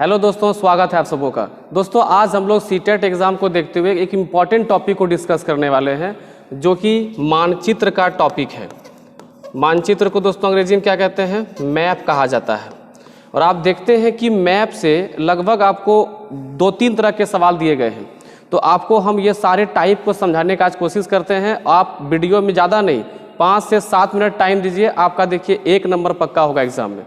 Hello दोस्तों, स्वागत है आप सबों का। दोस्तों आज हम लोग सीटेट एग्ज़ाम को देखते हुए एक इम्पॉर्टेंट टॉपिक को डिस्कस करने वाले हैं, जो कि मानचित्र का टॉपिक है। मानचित्र को दोस्तों अंग्रेजी में क्या कहते हैं? मैप कहा जाता है। और आप देखते हैं कि मैप से लगभग आपको 2-3 तरह के सवाल दिए गए हैं। तो आपको हम ये सारे टाइप को समझाने का आज कोशिश करते हैं। आप वीडियो में ज़्यादा नहीं, 5 से 7 मिनट टाइम दीजिए, आपका देखिए 1 नंबर पक्का होगा एग्ज़ाम में।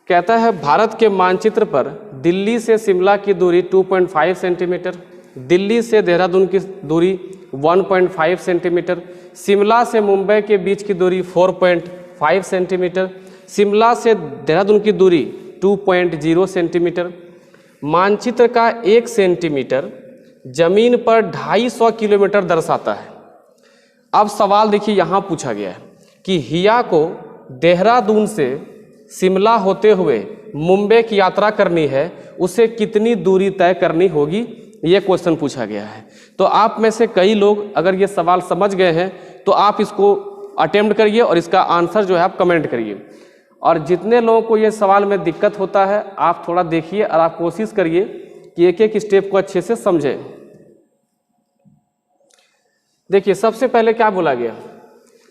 कहता है भारत के मानचित्र पर दिल्ली से शिमला की दूरी 2.5 सेंटीमीटर, दिल्ली से देहरादून की दूरी 1.5 सेंटीमीटर, शिमला से मुंबई के बीच की दूरी 4.5 सेंटीमीटर, शिमला से देहरादून की दूरी 2.0 सेंटीमीटर। मानचित्र का 1 सेंटीमीटर जमीन पर 250 किलोमीटर दर्शाता है। अब सवाल देखिए यहाँ पूछा गया है कि हिया को देहरादून से शिमला होते हुए मुंबई की यात्रा करनी है, उसे कितनी दूरी तय करनी होगी, ये क्वेश्चन पूछा गया है। तो आप में से कई लोग अगर ये सवाल समझ गए हैं तो आप इसको अटेम्प्ट करिए और इसका आंसर जो है आप कमेंट करिए। और जितने लोगों को ये सवाल में दिक्कत होता है, आप थोड़ा देखिए और आप कोशिश करिए कि एक एक स्टेप को अच्छे से समझें। देखिए सबसे पहले क्या बोला गया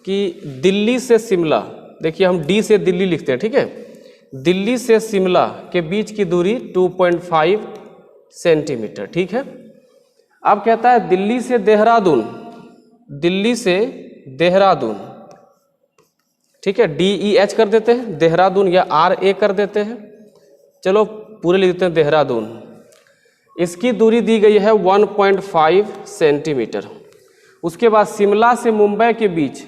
कि दिल्ली से शिमला, देखिए हम डी से दिल्ली लिखते हैं, ठीक है। दिल्ली से शिमला के बीच की दूरी 2.5 सेंटीमीटर, ठीक है। अब कहता है दिल्ली से देहरादून, दिल्ली से देहरादून, ठीक है, DEH कर देते हैं, देहरादून या RA कर देते हैं, चलो पूरे लिख देते हैं देहरादून। इसकी दूरी दी गई है 1.5 सेंटीमीटर। उसके बाद शिमला से मुंबई के बीच,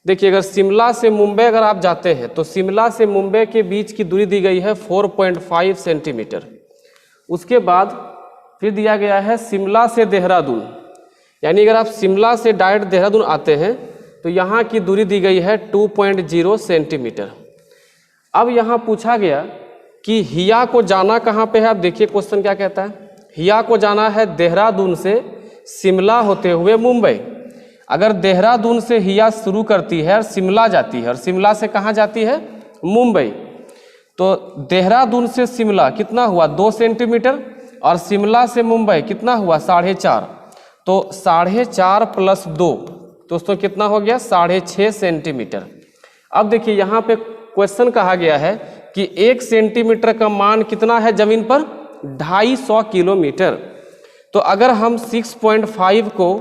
देखिए अगर शिमला से मुंबई अगर आप जाते हैं तो शिमला से मुंबई के बीच की दूरी दी गई है 4.5 सेंटीमीटर। उसके बाद फिर दिया गया है शिमला से देहरादून, यानी अगर आप शिमला से डायरेक्ट देहरादून आते हैं तो यहाँ की दूरी दी गई है 2.0 सेंटीमीटर। अब यहाँ पूछा गया कि हिया को जाना कहाँ पे है। आप देखिए क्वेश्चन क्या कहता है, हिया को जाना है देहरादून से शिमला होते हुए मुंबई। अगर देहरादून से हिया शुरू करती है और शिमला जाती है, और शिमला से कहाँ जाती है? मुंबई। तो देहरादून से शिमला कितना हुआ? 2 सेंटीमीटर, और शिमला से मुंबई कितना हुआ? 4.5। तो 4.5 + 2 दोस्तों कितना हो गया? 6.5 सेंटीमीटर। अब देखिए यहाँ पे क्वेश्चन कहा गया है कि 1 सेंटीमीटर का मान कितना है जमीन पर? 250 किलोमीटर। तो अगर हम 6.5 को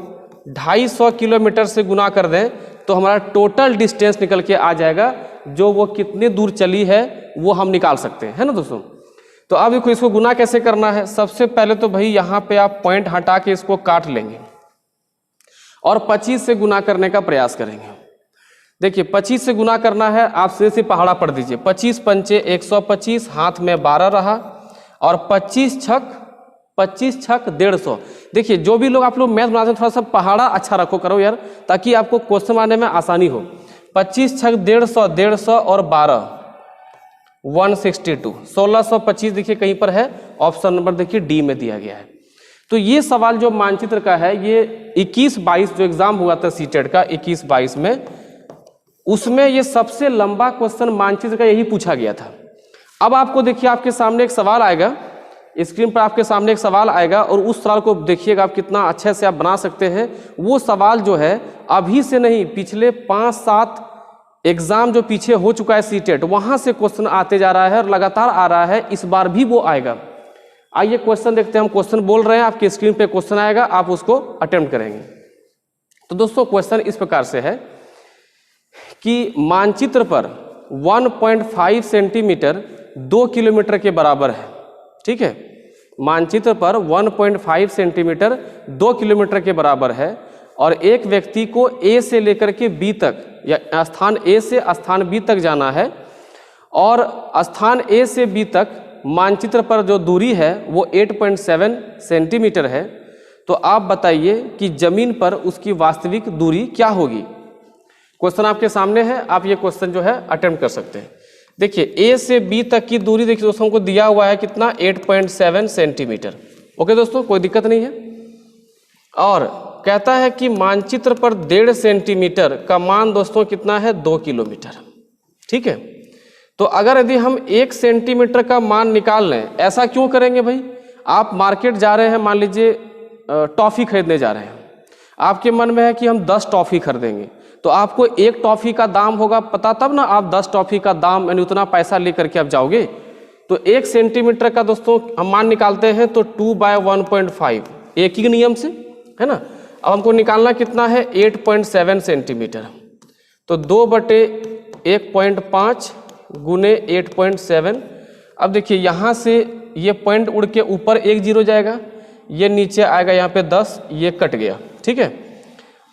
250 किलोमीटर से गुना कर दें तो हमारा टोटल डिस्टेंस निकल के आ जाएगा, जो वो कितनी दूर चली है वो हम निकाल सकते हैं, है ना दोस्तों। तो अब इसको गुना कैसे करना है? सबसे पहले तो भाई यहाँ पे आप पॉइंट हटा के इसको काट लेंगे और 25 से गुना करने का प्रयास करेंगे। देखिए 25 से गुना करना है, आप सीधे पहाड़ा पढ़ दीजिए। 25 पंचे 125, हाथ में 12 रहा, और 25 छक 150। देखिए जो भी लोग आप लोग मैथ बनाते हैं थोड़ा सा पहाड़ा अच्छा रखो करो यार, ताकि आपको क्वेश्चन बनाने में आसानी हो। 25 छक 150, 150 और 12 162, 1625 देखिए कहीं पर है, ऑप्शन नंबर देखिए डी में दिया गया है। तो ये सवाल जो मानचित्र का है, ये 21-22 जो एग्जाम हुआ था सीटेट का 21-22 में, उसमें ये सबसे लंबा क्वेश्चन मानचित्र का यही पूछा गया था। अब आपको देखिए आपके सामने एक सवाल आएगा, स्क्रीन पर आपके सामने एक सवाल आएगा, और उस सवाल को देखिएगा आप कितना अच्छे से आप बना सकते हैं। वो सवाल जो है अभी से नहीं, पिछले 5-7 एग्जाम जो पीछे हो चुका है सीटेट, वहां से क्वेश्चन आते जा रहा है और लगातार आ रहा है, इस बार भी वो आएगा। आइए क्वेश्चन देखते हैं। हम क्वेश्चन बोल रहे हैं, आपकी स्क्रीन पे क्वेश्चन आएगा, आप उसको अटेम्प्ट करेंगे। तो दोस्तों क्वेश्चन इस प्रकार से है कि मानचित्र पर 1.5 सेंटीमीटर 2 किलोमीटर के बराबर है, ठीक है। मानचित्र पर 1.5 सेंटीमीटर 2 किलोमीटर के बराबर है, और एक व्यक्ति को A से लेकर के B तक, या स्थान A से स्थान B तक जाना है, और स्थान A से B तक मानचित्र पर जो दूरी है वो 8.7 सेंटीमीटर है। तो आप बताइए कि जमीन पर उसकी वास्तविक दूरी क्या होगी। क्वेश्चन आपके सामने है, आप ये क्वेश्चन जो है अटेम्प्ट कर सकते हैं। देखिए A से B तक की दूरी देखिए दोस्तों को दिया हुआ है कितना? 8.7 सेंटीमीटर। ओके दोस्तों, कोई दिक्कत नहीं है। और कहता है कि मानचित्र पर 1.5 सेंटीमीटर का मान दोस्तों कितना है? 2 किलोमीटर, ठीक है। तो अगर यदि हम 1 सेंटीमीटर का मान निकाल लें, ऐसा क्यों करेंगे भाई? आप मार्केट जा रहे हैं, मान लीजिए टॉफ़ी खरीदने जा रहे हैं, आपके मन में है कि हम 10 टॉफ़ी खरीदेंगे, तो आपको एक टॉफ़ी का दाम होगा पता, तब ना आप 10 टॉफ़ी का दाम यानी उतना पैसा लेकर के आप जाओगे। तो 1 सेंटीमीटर का दोस्तों हम मान निकालते हैं तो 2/1.5, एक ही नियम से, है ना। अब हमको निकालना कितना है? 8.7 सेंटीमीटर। तो 2/1.5 गुने 8.7। अब देखिए यहाँ से ये पॉइंट उड़ के ऊपर 1 0 जाएगा, ये नीचे आएगा यहाँ पे 10, ये कट गया, ठीक है।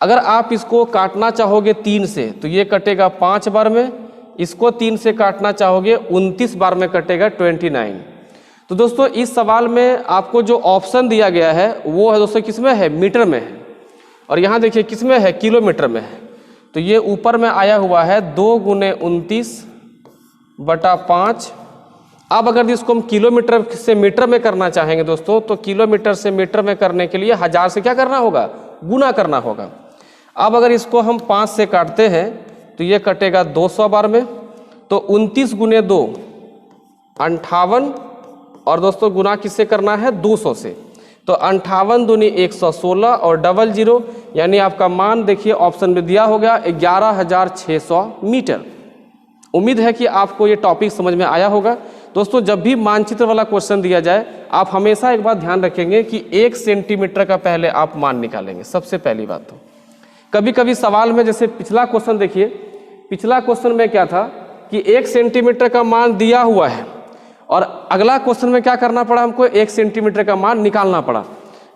अगर आप इसको काटना चाहोगे 3 से तो ये कटेगा 5 बार में, इसको 3 से काटना चाहोगे 29 बार में कटेगा 29। तो दोस्तों इस सवाल में आपको जो ऑप्शन दिया गया है वो है दोस्तों किस में है? मीटर में है। और यहाँ देखिए किस में है? किलोमीटर में है। तो ये ऊपर में आया हुआ है 2 गुने 29/5। अब अगर इसको हम किलोमीटर से मीटर में करना चाहेंगे दोस्तों, तो किलोमीटर से मीटर में करने के लिए 1000 से क्या करना होगा? गुना करना होगा। अब अगर इसको हम 5 से काटते हैं तो ये कटेगा 200 बार में, तो 29 गुने 2 58, और दोस्तों गुना किससे करना है? 200 से। तो 58 दूनी 116 और डबल 0, यानी आपका मान देखिए ऑप्शन में दिया होगा 11,600 मीटर। उम्मीद है कि आपको ये टॉपिक समझ में आया होगा। दोस्तों जब भी मानचित्र वाला क्वेश्चन दिया जाए, आप हमेशा एक बात ध्यान रखेंगे कि 1 सेंटीमीटर का पहले आप मान निकालेंगे, सबसे पहली बात। तो कभी कभी सवाल में, जैसे पिछला क्वेश्चन देखिए, पिछला क्वेश्चन में क्या था कि 1 सेंटीमीटर का मान दिया हुआ है और अगला क्वेश्चन में क्या करना पड़ा हमको? 1 सेंटीमीटर का मान निकालना पड़ा।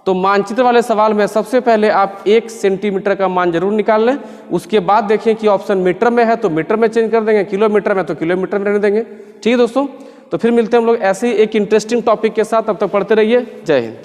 तो मानचित्र वाले सवाल में सबसे पहले आप 1 सेंटीमीटर का मान जरूर निकाल लें, उसके बाद देखें कि ऑप्शन मीटर में है तो मीटर में चेंज कर देंगे, किलोमीटर में तो किलोमीटर में रहने देंगे। ठीक है दोस्तों, तो फिर मिलते हैं हम लोग ऐसे ही एक इंटरेस्टिंग टॉपिक के साथ। तब तक पढ़ते रहिए। जय हिंद।